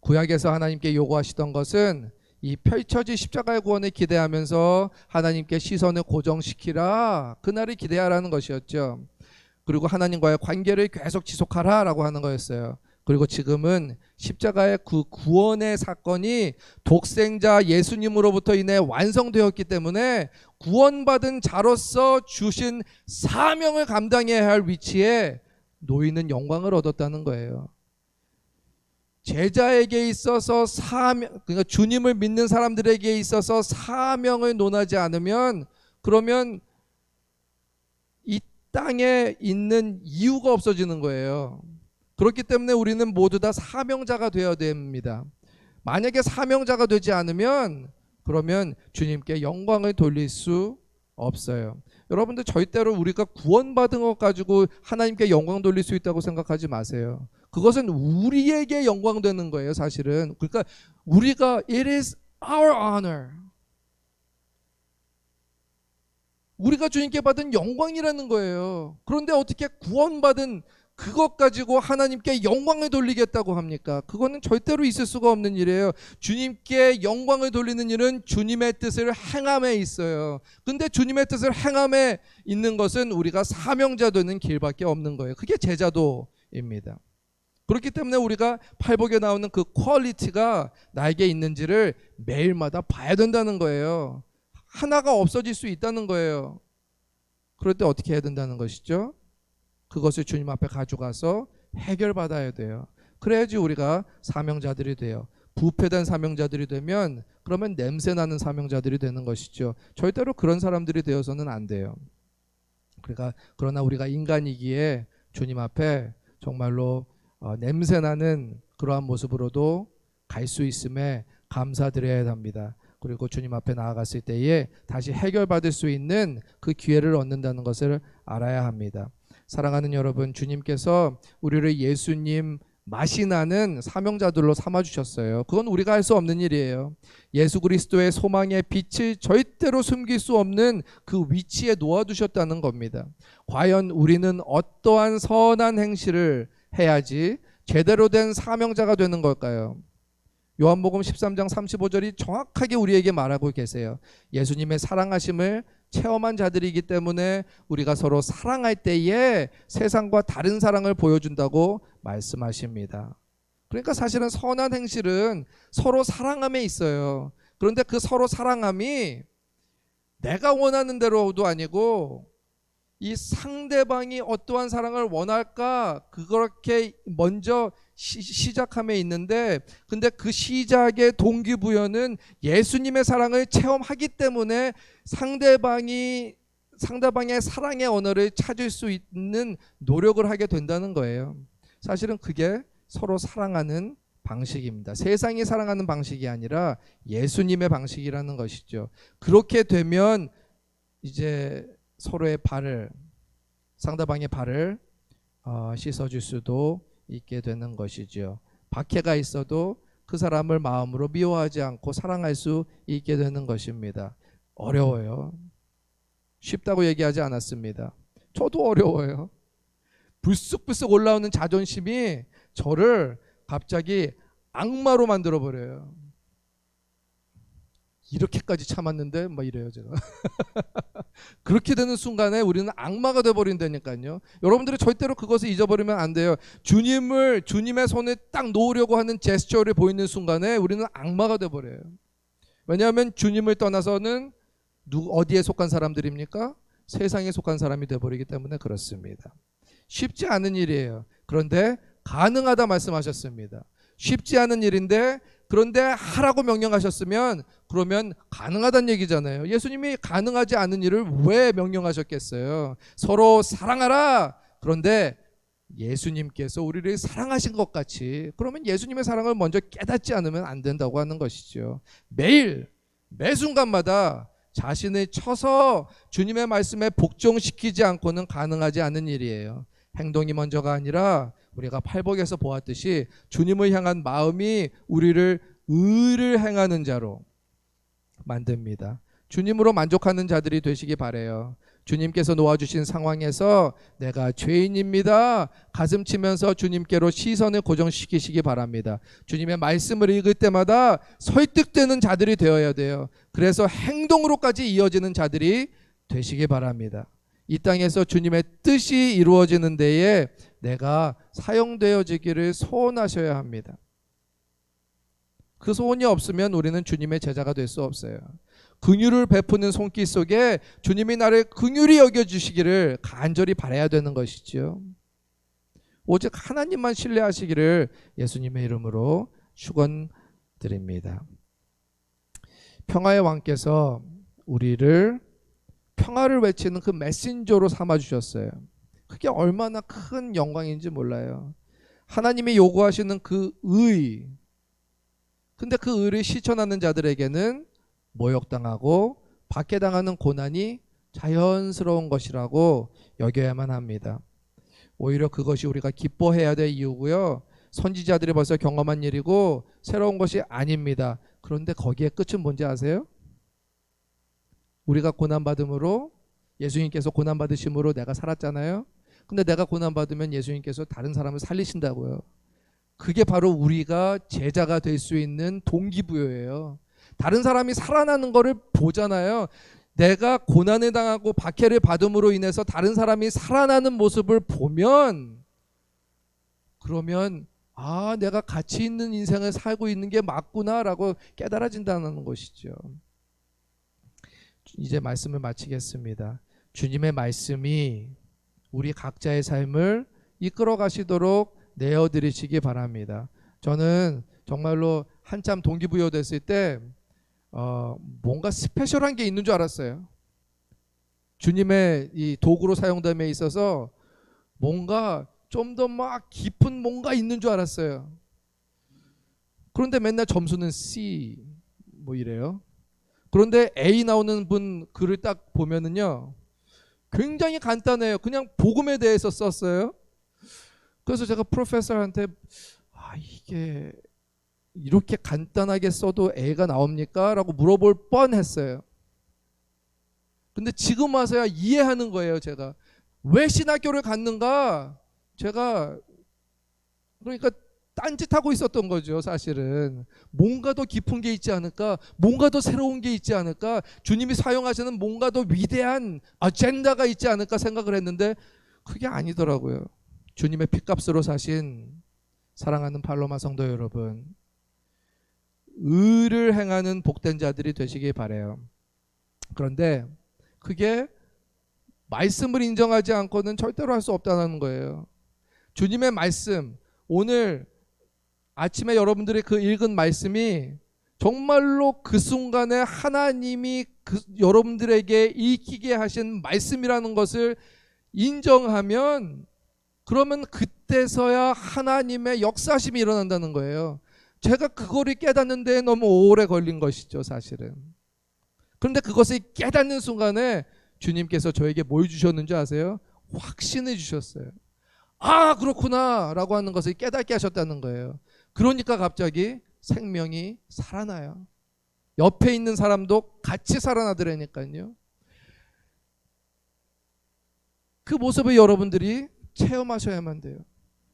구약에서 하나님께 요구하시던 것은 이 펼쳐질 십자가의 구원을 기대하면서 하나님께 시선을 고정시키라, 그날을 기대하라는 것이었죠. 그리고 하나님과의 관계를 계속 지속하라 라고 하는 거였어요. 그리고 지금은 십자가의 그 구원의 사건이 독생자 예수님으로부터 인해 완성되었기 때문에 구원받은 자로서 주신 사명을 감당해야 할 위치에 놓이는 영광을 얻었다는 거예요. 제자에게 있어서 사명, 그러니까 주님을 믿는 사람들에게 있어서 사명을 논하지 않으면 그러면 이 땅에 있는 이유가 없어지는 거예요. 그렇기 때문에 우리는 모두 다 사명자가 되어야 됩니다. 만약에 사명자가 되지 않으면 그러면 주님께 영광을 돌릴 수 없어요. 여러분들 절대로 우리가 구원받은 것 가지고 하나님께 영광 돌릴 수 있다고 생각하지 마세요. 그것은 우리에게 영광 되는 거예요, 사실은. 그러니까 우리가 it is our honor. 우리가 주님께 받은 영광이라는 거예요. 그런데 어떻게 구원받은 그것 가지고 하나님께 영광을 돌리겠다고 합니까? 그거는 절대로 있을 수가 없는 일이에요. 주님께 영광을 돌리는 일은 주님의 뜻을 행함에 있어요. 근데 주님의 뜻을 행함에 있는 것은 우리가 사명자 되는 길밖에 없는 거예요. 그게 제자도입니다. 그렇기 때문에 우리가 팔복에 나오는 그 퀄리티가 나에게 있는지를 매일마다 봐야 된다는 거예요. 하나가 없어질 수 있다는 거예요. 그럴 때 어떻게 해야 된다는 것이죠? 그것을 주님 앞에 가져가서 해결받아야 돼요. 그래야지 우리가 사명자들이 돼요. 부패된 사명자들이 되면 그러면 냄새나는 사명자들이 되는 것이죠. 절대로 그런 사람들이 되어서는 안 돼요. 그러나 우리가 인간이기에 주님 앞에 정말로 냄새나는 그러한 모습으로도 갈 수 있음에 감사드려야 합니다. 그리고 주님 앞에 나아갔을 때에 다시 해결받을 수 있는 그 기회를 얻는다는 것을 알아야 합니다. 사랑하는 여러분, 주님께서 우리를 예수님 맛이 나는 사명자들로 삼아주셨어요. 그건 우리가 할 수 없는 일이에요. 예수 그리스도의 소망의 빛을 절대로 숨길 수 없는 그 위치에 놓아두셨다는 겁니다. 과연 우리는 어떠한 선한 행실을 해야지 제대로 된 사명자가 되는 걸까요? 요한복음 13장 35절이 정확하게 우리에게 말하고 계세요. 예수님의 사랑하심을 체험한 자들이기 때문에 우리가 서로 사랑할 때에 세상과 다른 사랑을 보여준다고 말씀하십니다. 그러니까 사실은 선한 행실은 서로 사랑함에 있어요. 그런데 그 서로 사랑함이 내가 원하는 대로도 아니고 이 상대방이 어떠한 사랑을 원할까 그렇게 먼저 시작함에 있는데, 근데 그 시작의 동기부여는 예수님의 사랑을 체험하기 때문에 상대방의 사랑의 언어를 찾을 수 있는 노력을 하게 된다는 거예요. 사실은 그게 서로 사랑하는 방식입니다. 세상이 사랑하는 방식이 아니라 예수님의 방식이라는 것이죠. 그렇게 되면 이제 서로의 발을, 상대방의 발을 씻어줄 수도 있게 되는 것이죠. 박해가 있어도 그 사람을 마음으로 미워하지 않고 사랑할 수 있게 되는 것입니다. 어려워요. 쉽다고 얘기하지 않았습니다. 저도 어려워요. 불쑥불쑥 올라오는 자존심이 저를 갑자기 악마로 만들어버려요. 이렇게까지 참았는데 막 이래요 제가. 그렇게 되는 순간에 우리는 악마가 돼버린다니까요. 여러분들이 절대로 그것을 잊어버리면 안 돼요. 주님의 손에 딱 놓으려고 하는 제스처를 보이는 순간에 우리는 악마가 돼버려요. 왜냐하면 주님을 떠나서는 어디에 속한 사람들입니까? 세상에 속한 사람이 돼버리기 때문에 그렇습니다. 쉽지 않은 일이에요. 그런데 가능하다 말씀하셨습니다. 쉽지 않은 일인데 그런데 하라고 명령하셨으면 그러면 가능하다는 얘기잖아요. 예수님이 가능하지 않은 일을 왜 명령하셨겠어요? 서로 사랑하라. 그런데 예수님께서 우리를 사랑하신 것 같이, 그러면 예수님의 사랑을 먼저 깨닫지 않으면 안 된다고 하는 것이죠. 매일 매 순간마다 자신을 쳐서 주님의 말씀에 복종시키지 않고는 가능하지 않은 일이에요. 행동이 먼저가 아니라 우리가 팔복에서 보았듯이 주님을 향한 마음이 우리를 의를 행하는 자로 만듭니다. 주님으로 만족하는 자들이 되시기 바라요. 주님께서 놓아주신 상황에서 내가 죄인입니다. 가슴 치면서 주님께로 시선을 고정시키시기 바랍니다. 주님의 말씀을 읽을 때마다 설득되는 자들이 되어야 돼요. 그래서 행동으로까지 이어지는 자들이 되시기 바랍니다. 이 땅에서 주님의 뜻이 이루어지는 데에 내가 사용되어지기를 소원하셔야 합니다. 그 소원이 없으면 우리는 주님의 제자가 될 수 없어요. 긍휼을 베푸는 손길 속에 주님이 나를 긍휼히 여겨주시기를 간절히 바라야 되는 것이죠. 오직 하나님만 신뢰하시기를 예수님의 이름으로 축원드립니다. 평화의 왕께서 우리를 평화를 외치는 그 메신저로 삼아주셨어요. 그게 얼마나 큰 영광인지 몰라요. 하나님이 요구하시는 그 의, 근데 그 의를 실천하는 자들에게는 모욕당하고 박해당하는 고난이 자연스러운 것이라고 여겨야만 합니다. 오히려 그것이 우리가 기뻐해야 될 이유고요. 선지자들이 벌써 경험한 일이고 새로운 것이 아닙니다. 그런데 거기에 끝은 뭔지 아세요? 우리가 고난받음으로, 예수님께서 고난받으심으로 내가 살았잖아요. 근데 내가 고난받으면 예수님께서 다른 사람을 살리신다고요. 그게 바로 우리가 제자가 될 수 있는 동기부여예요. 다른 사람이 살아나는 거를 보잖아요. 내가 고난을 당하고 박해를 받음으로 인해서 다른 사람이 살아나는 모습을 보면, 그러면 아, 내가 가치 있는 인생을 살고 있는 게 맞구나라고 깨달아진다는 것이죠. 이제 말씀을 마치겠습니다. 주님의 말씀이 우리 각자의 삶을 이끌어 가시도록 내어드리시기 바랍니다. 저는 정말로 한참 동기부여 됐을 때 뭔가 스페셜한 게 있는 줄 알았어요. 주님의 이 도구로 사용됨에 있어서 뭔가 좀 더 막 깊은 뭔가 있는 줄 알았어요. 그런데 맨날 점수는 C 뭐 이래요. 그런데 A 나오는 분 글을 딱 보면은요, 굉장히 간단해요. 그냥 복음에 대해서 썼어요. 그래서 제가 프로페서한테 이게 이렇게 간단하게 써도 애가 나옵니까? 라고 물어볼 뻔했어요. 근데 지금 와서야 이해하는 거예요. 제가 왜 신학교를 갔는가? 제가 그러니까 딴짓하고 있었던 거죠. 사실은 뭔가 더 깊은 게 있지 않을까, 뭔가 더 새로운 게 있지 않을까, 주님이 사용하시는 뭔가 더 위대한 아젠다가 있지 않을까 생각을 했는데 그게 아니더라고요. 주님의 핏값으로 사신 사랑하는 팔로마 성도 여러분, 의를 행하는 복된 자들이 되시길 바라요. 그런데 그게 말씀을 인정하지 않고는 절대로 할 수 없다는 거예요. 주님의 말씀, 오늘 아침에 여러분들이 그 읽은 말씀이 정말로 그 순간에 하나님이 여러분들에게 읽히게 하신 말씀이라는 것을 인정하면, 그러면 그때서야 하나님의 역사심이 일어난다는 거예요. 제가 그거를 깨닫는 데 너무 오래 걸린 것이죠, 사실은. 그런데 그것을 깨닫는 순간에 주님께서 저에게 뭘 주셨는지 아세요? 확신을 주셨어요. 아, 그렇구나 라고 하는 것을 깨닫게 하셨다는 거예요. 그러니까 갑자기 생명이 살아나요. 옆에 있는 사람도 같이 살아나더라니까요. 그 모습을 여러분들이 체험하셔야만 돼요.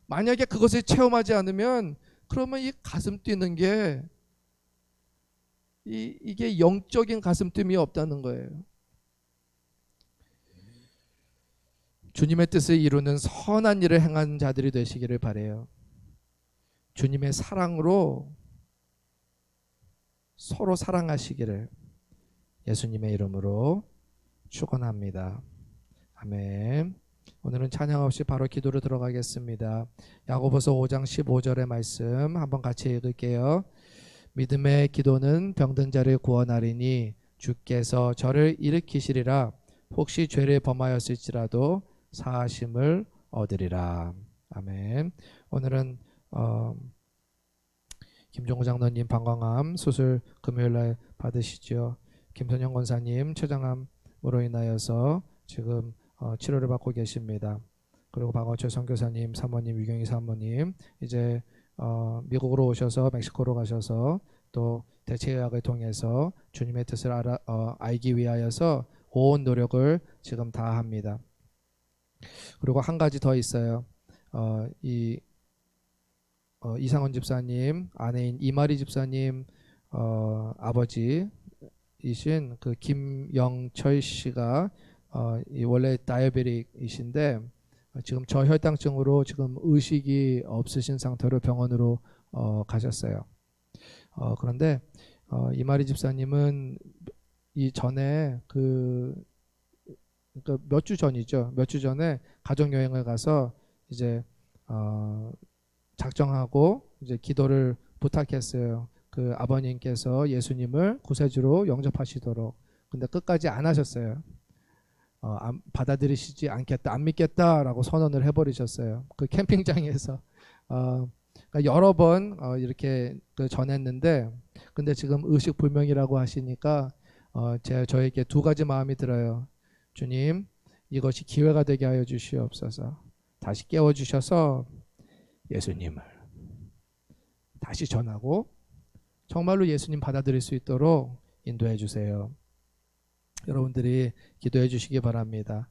만약에 그것을 체험하지 않으면 그러면 이 가슴 뛰는 게 이게 영적인 가슴 뜸이 없다는 거예요. 주님의 뜻을 이루는 선한 일을 행하는 자들이 되시기를 바라요. 주님의 사랑으로 서로 사랑하시기를 예수님의 이름으로 축원합니다. 아멘. 오늘은 찬양 없이 바로 기도로 들어가겠습니다. 야고보서 5장 15절의 말씀 한번 같이 읽을게요. 믿음의 기도는 병든 자를 구원하리니 주께서 저를 일으키시리라. 혹시 죄를 범하였을지라도 사하심을 얻으리라. 아멘. 오늘은 김종호 장로님 방광암 수술 금요일날 받으시죠. 김선영 권사님 췌장암으로 인하여서 지금 치료를 받고 계십니다. 그리고 박원철 선교사님, 사모님, 유경희 사모님 이제 미국으로 오셔서 멕시코로 가셔서 또 대체의학을 통해서 주님의 뜻을 알기 위하여서 온 노력을 지금 다 합니다. 그리고 한 가지 더 있어요. 이상원 집사님 아내인 이마리 집사님 아버지이신 그 김영철 씨가 원래 다이어베틱이신데 지금 저혈당증으로 지금 의식이 없으신 상태로 병원으로 가셨어요. 그런데 이마리 집사님은 이전에 그러니까 몇 주 전이죠. 몇 주 전에 가족 여행을 가서 이제 작정하고 이제 기도를 부탁했어요. 그 아버님께서 예수님을 구세주로 영접하시도록. 근데 끝까지 안 하셨어요. 받아들이시지 않겠다, 안 믿겠다라고 선언을 해버리셨어요. 그 캠핑장에서. 그러니까 여러 번 이렇게 전했는데, 근데 지금 의식 불명이라고 하시니까 저에게 두 가지 마음이 들어요. 주님, 이것이 기회가 되게 하여 주시옵소서. 다시 깨워주셔서 예수님을 다시 전하고 정말로 예수님 받아들일 수 있도록 인도해 주세요. 여러분들이 기도해 주시기 바랍니다.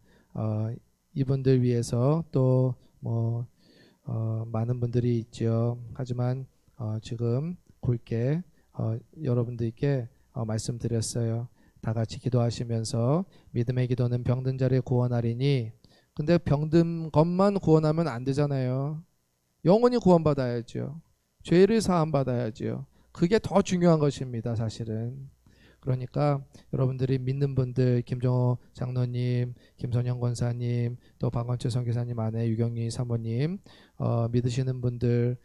이분들 위해서 또 많은 분들이 있죠. 하지만 지금 굵게 여러분들께 말씀드렸어요. 다 같이 기도하시면서 믿음의 기도는 병든 자를 구원하리니. 근데 병든 것만 구원하면 안 되잖아요. 영원히 구원받아야죠. 죄를 사함받아야죠. 그게 더 중요한 것입니다, 사실은. 그러니까 여러분들이 믿는 분들, 김정호 장로님, 김선영 권사님, 또 박원철 선교사님 아내 유경희 사모님, 믿으시는 분들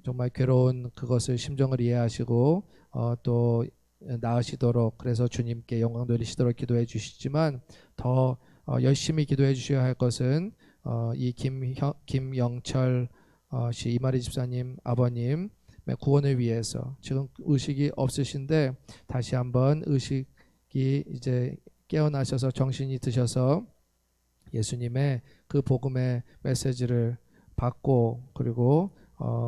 정말 괴로운 그것을 심정을 이해하시고 또 나으시도록, 그래서 주님께 영광 돌리시도록 기도해 주시지만 더 열심히 기도해 주셔야 할 것은 이 김영철 씨, 이마리 집사님 아버님 구원을 위해서. 지금 의식이 없으신데 다시 한번 의식이 이제 깨어나셔서 정신이 드셔서 예수님의 그 복음의 메시지를 받고 그리고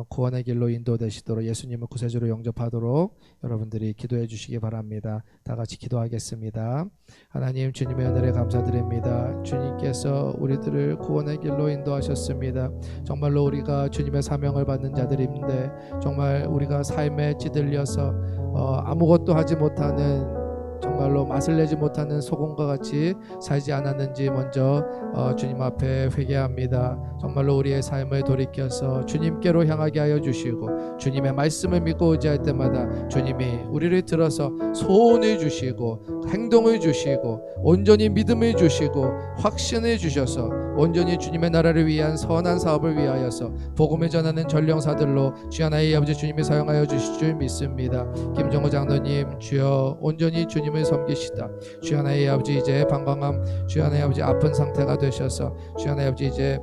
구원의 길로 인도되시도록 예수님을 구세주로 영접하도록 여러분들이 기도해 주시기 바랍니다. 다 같이 기도하겠습니다. 하나님, 주님의 은혜를 감사드립니다. 주님께서 우리들을 구원의 길로 인도하셨습니다. 정말로 우리가 주님의 사명을 받는 자들인데 정말 우리가 삶에 찌들려서 아무것도 하지 못하는, 정말로 맛을 내지 못하는 소금과 같이 살지 않았는지 먼저 주님 앞에 회개합니다. 정말로 우리의 삶을 돌이켜서 주님께로 향하게 하여 주시고 주님의 말씀을 믿고 의지할 때마다 주님이 우리를 들어서 소원을 주시고 행동을 주시고 온전히 믿음을 주시고 확신을 주셔서 온전히 주님의 나라를 위한 선한 사업을 위하여서 복음을 전하는 전령사들로 주여 나의 아버지 주님이 사용하여 주실 줄 믿습니다. 김정호 장로님, 주여 온전히 주님을 섬기시다. 주여 나의 아버지 이제 방광암, 주여 나의 아버지 아픈 상태가 되셔서 주여 나의 아버지 이제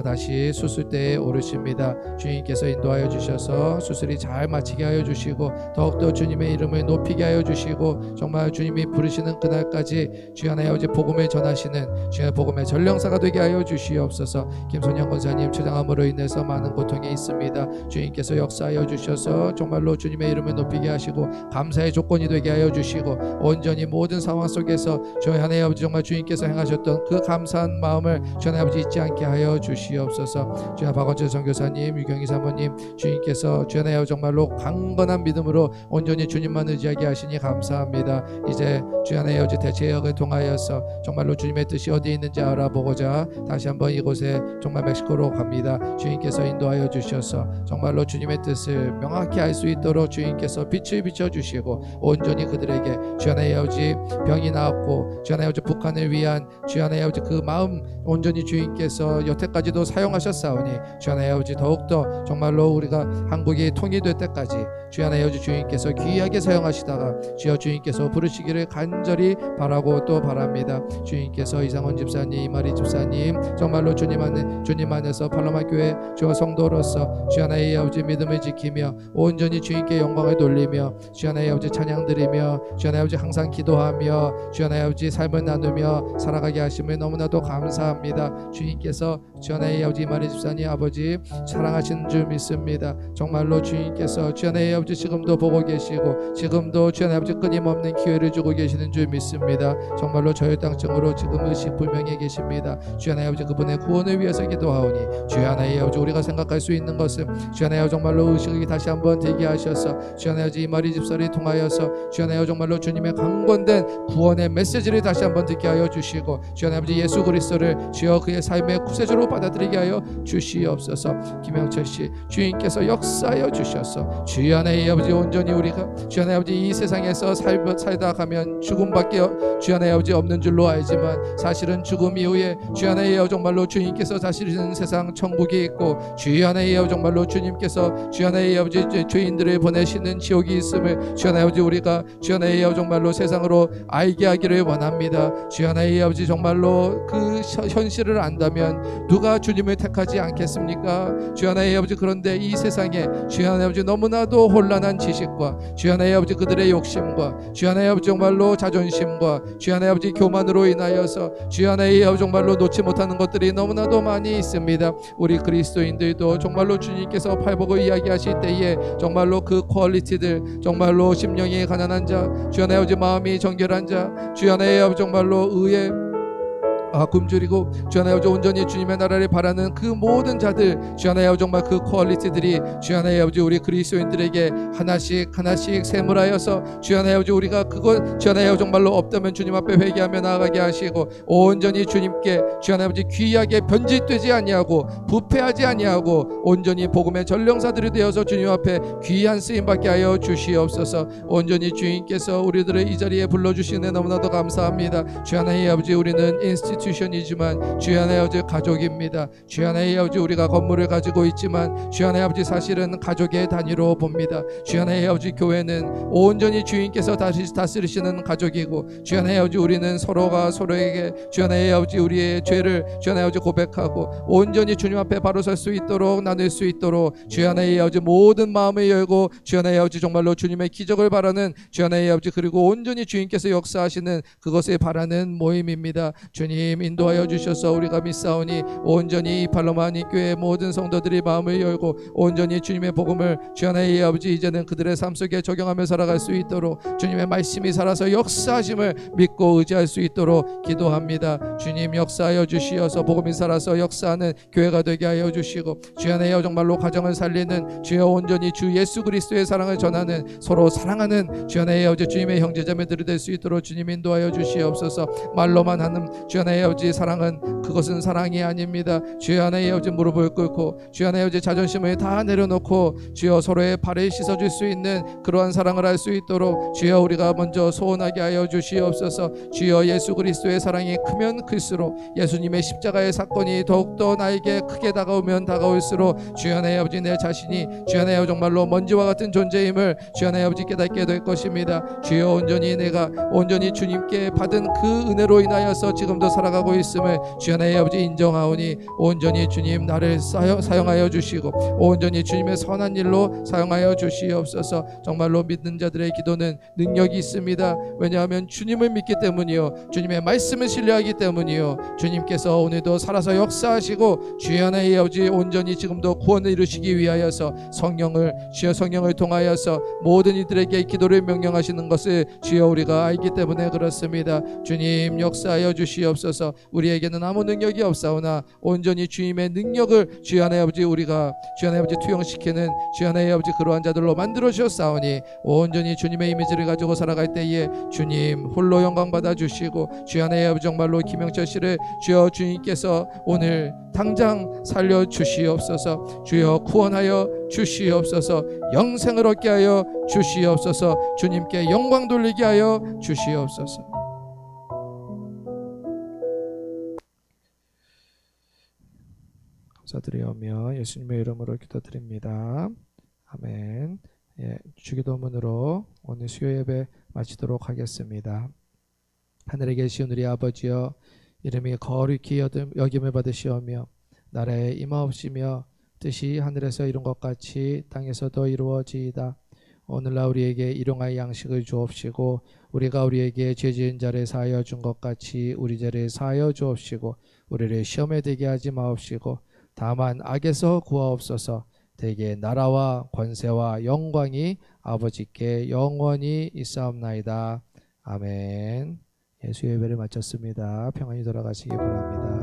다시 수술대에 오르십니다. 주님께서 인도하여 주셔서 수술이 잘 마치게 하여 주시고 더욱더 주님의 이름을 높이게 하여 주시고 정말 주님이 부르시는 그날까지 주여 나의 아버지 복음을 전하시는 주의 복음의 전령사가 되게 하여 주시옵소서. 김선영 권사님 처장암으로 인해서 많은 고통이 있습니다. 주님께서 역사하여 주셔서 정말로 주님의 이름을 높이게 하시고 감사의 조건이 되게 하여 주시고 온전히 모든 상황 속에서 저희 하나님 아버지 정말 주님께서 행하셨던 그 감사한 마음을 저희 아버지 잊지 않게 하여 주시옵소서. 주여 박원철 선교사님, 유경희 사모님, 주님께서 주여 나여 정말로 강건한 믿음으로 온전히 주님만 의지하게 하시니 감사합니다. 이제 주여 나여 대체역을 통하여서 정말로 주님의 뜻이 어디 있는지 알아보고자 다시 한번 이곳에 정말 멕시코로 갑니다. 주님께서 인도하여 주셔서 정말로 주님의 뜻을 명확히 알 수 있도록 주님께서 빛을 비춰주시고 온전히 그들에게 주여 나의 아버지 병이 나았고 주여 나의 아버지 북한을 위한 주여 나의 아버지 그 마음 온전히 주님께서 여태까지도 사용하셨사오니 주여 나의 아버지 더욱더 정말로 우리가 한국이 통일될 때까지 주여 나의 아버지 주님께서 귀하게 사용하시다가 주여 주님께서 부르시기를 간절히 바라고 또 바랍니다. 주님께서 이상원 집사님, 이마리 집사님 정말로 주님 안에서 팔로마 교회 주여 성도로서 주여 나의 아버지 믿음을 지키며 온전히 주님께 영광을 돌리며 주여 나의 아버지 찬양 드리며 주여 나의 아버지 항상 기도하며 주여 나의 아버지 삶을 나누며 살아가게 하심을 너무나도 감사합니다. 주님께서 주여 나의 아버지 이마리 집사님 아버지 사랑하시는 줄 믿습니다. 정말로 주님께서 주여 나의 아버지 지금도 보고 계시고 지금도 주여 나의 아버지 끊임없는 기회를 주고 계시는 줄 믿습니다. 정말로 저혈당증으로 지금 의식불명에 계십니다. 주여 나의 아버지 그분의 구원을 위해서 기도하오니 주여 나의 아버지 우리가 생각할 수 있는 것은 주여 나의 아버지 정말로 의식이 다시 한번 되게 하셔서 주여 나의 아버지 이마리 집사를 통하여서 주여 나의 아버지 정말로 주님의 강건된 구원의 메시지를 다시 한번 듣게 하여 주시고 주여 나의 아버지 예수 그리스도를 주여 그의 삶의 구세주로 받아들이게 하여 주시옵소서. 김영철씨 주님께서 역사하여 주셔서 주여 나의 아버지 온전히 우리가 주여 나의 아버지 이 세상에서 살다 가면 죽음밖에 주여 나의 아버지 없는 줄로 알지만 사실은 죽음 이후에 주여 나의 아버지 정말로 주님께서 사실은 세상 천국이 있고 주여 나의 아버지 정말로 주님께서 주여 나의 아버지 죄인들을 보내시는 지옥이 있음을 주여 나의 아버지 우리가 주여 나의 아버지 정말로 세상으로 알게 하기를 원합니다. 주여 나의 아버지 정말로 그 현실을 안다면 누가 주님을 택하지 않겠습니까? 주여 나의 아버지 그런데 이 세상에 주여 나의 아버지 너무나도 혼란한 지식과 주여 나의 아버지 그들의 욕심과 주여 나의 아버지 정말로 자존심과 주여 나의 아버지 교만으로 인하여서 주여 나의 아버지 정말로 놓지 못하는 것들이 너무나도 많이 있습니다. 우리 그리스도인들도 정말로 주님께서 팔복을 이야기하실 때에 정말로 그 퀄리티들 정말로 심령이 가난한 자 주여 나의 아버지 마음이 정결한 자 주여 나의 아버지 정말로 의에 굶주리고 주여 나의 아버지 온전히 주님의 나라를 바라는 그 모든 자들 주여 나의 아버지 정말 그 퀄리티들이 주여 나의 아버지 우리 그리스도인들에게 하나씩 세물하여서 주여 나의 아버지 우리가 그걸 주여 나의 아버지 정말로 없다면 주님 앞에 회개하며 나아가게 하시고 온전히 주님께 주여 나의 아버지 귀하게 변질되지 아니하고 부패하지 아니하고 온전히 복음의 전령사들이 되어서 주님 앞에 귀한 쓰임받게 하여 주시옵소서. 온전히 주님께서 우리들을 이 자리에 불러주시는 너무나도 감사합니다. 주여 나의 아버지 우리는 인스티튜션이지만 주여 나의 아버지 가족입니다. 주여 나의 아버지 우리가 건물을 가지고 있지만 주여 나의 아버지 사실은 가족의 단위로 봅니다. 주여 나의 아버지 교회는 온전히 주님께서 다스리시는 가족이고 주여 나의 아버지 우리는 서로가 서로에게 주여 나의 아버지 우리의 죄를 주여 나의 아버지 고백하고 온전히 주님 앞에 바로 설 수 있도록 나눌 수 있도록 주여 나의 아버지 모든 마음을 열고 주여 나의 아버지 정말로 주님의 기적을 바라는 주여 나의 아버지 그리고 온전히 주님께서 역사하시는 그것을 바라는 모임입니다. 주님 주님 인도하여 주셔서 우리가 믿사오니 온전히 이 팔로마니 교회 모든 성도들이 마음을 열고 온전히 주님의 복음을 주여 하나님 아버지 이제는 그들의 삶 속에 적용하며 살아갈 수 있도록 주님의 말씀이 살아서 역사하심을 믿고 의지할 수 있도록 기도합니다. 주님 역사하여 주시어서 복음이 살아서 역사하는 교회가 되게 하여 주시고 주여 하나님 정말로 가정을 살리는 주여 온전히 주 예수 그리스도의 사랑을 전하는 서로 사랑하는 주여 하나님 아버지 주님의 형제자매들이 될 수 있도록 주님 인도하여 주시옵소서. 말로만 하는 주여 하나님 아버지 사랑은 그것은 사랑이 아닙니다. 주여 하나님 아버지 무릎을 꿇고 주여 하나님 아버지 자존심을 다 내려놓고 주여 서로의 발을 씻어줄 수 있는 그러한 사랑을 할 수 있도록 주여 우리가 먼저 소원하게 하여 주시옵소서. 주여 예수 그리스도의 사랑이 크면 클수록 예수님의 십자가의 사건이 더욱더 나에게 크게 다가오면 다가올수록 주여 하나님 아버지 내 자신이 주여 하나님 아버지 정말로 먼지와 같은 존재임을 주여 하나님 아버지 깨닫게 될 것입니다. 주여 온전히 내가 온전히 주님께 받은 그 은혜로 인하여서 지금도 살아가고 있음을 주여 하나님 아버지 인정하오니 온전히 주님 나를 사용하여 주시고 온전히 주님의 선한 일로 사용하여 주시옵소서. 정말로 믿는 자들의 기도는 능력이 있습니다. 왜냐하면 주님을 믿기 때문이요 주님의 말씀을 신뢰하기 때문이요 주님께서 오늘도 살아서 역사하시고 주여 하나님 아버지 온전히 지금도 구원을 이루시기 위하여서 성령을 주여 성령을 통하여서 모든 이들에게 기도를 명령하시는 것을 주여 우리가 알기 때문에 그렇습니다. 주님 역사하여 주시옵소서. 우리에게는 아무 능력이 없사오나 온전히 주님의 능력을 주여 하나님 아버지 우리가 주여 하나님 아버지 투영시키는 주여 하나님 아버지 그러한 자들로 만들어 주셨사오니 온전히 주님의 이미지를 가지고 살아갈 때에 주님 홀로 영광 받아 주시고 주여 하나님 아버지 정말로 김영철 씨를 주여 주님께서 오늘 당장 살려 주시옵소서. 주여 구원하여 주시옵소서. 영생을 얻게 하여 주시옵소서. 주님께 영광 돌리게 하여 주시옵소서. 감사드리오며 예수님의 이름으로 기도드립니다. 아멘. 주기도문으로 오늘 수요 예배 마치도록 하겠습니다. 하늘에 계신 우리 아버지여 이름이 거룩히 여김을 받으시오며 나라에 임하옵시며 뜻이 하늘에서 이룬 것 같이 땅에서도 이루어지이다. 오늘날 우리에게 일용할 양식을 주옵시고 우리가 우리에게 죄 지은 자를 사하여 준 것 같이 우리 죄를 사하여 주옵시고 우리를 시험에 들게 하지 마옵시고 다만 악에서 구하옵소서. 대개 나라와 권세와 영광이 아버지께 영원히 있사옵나이다. 아멘. 예수 예배를 마쳤습니다. 평안히 돌아가시기 바랍니다.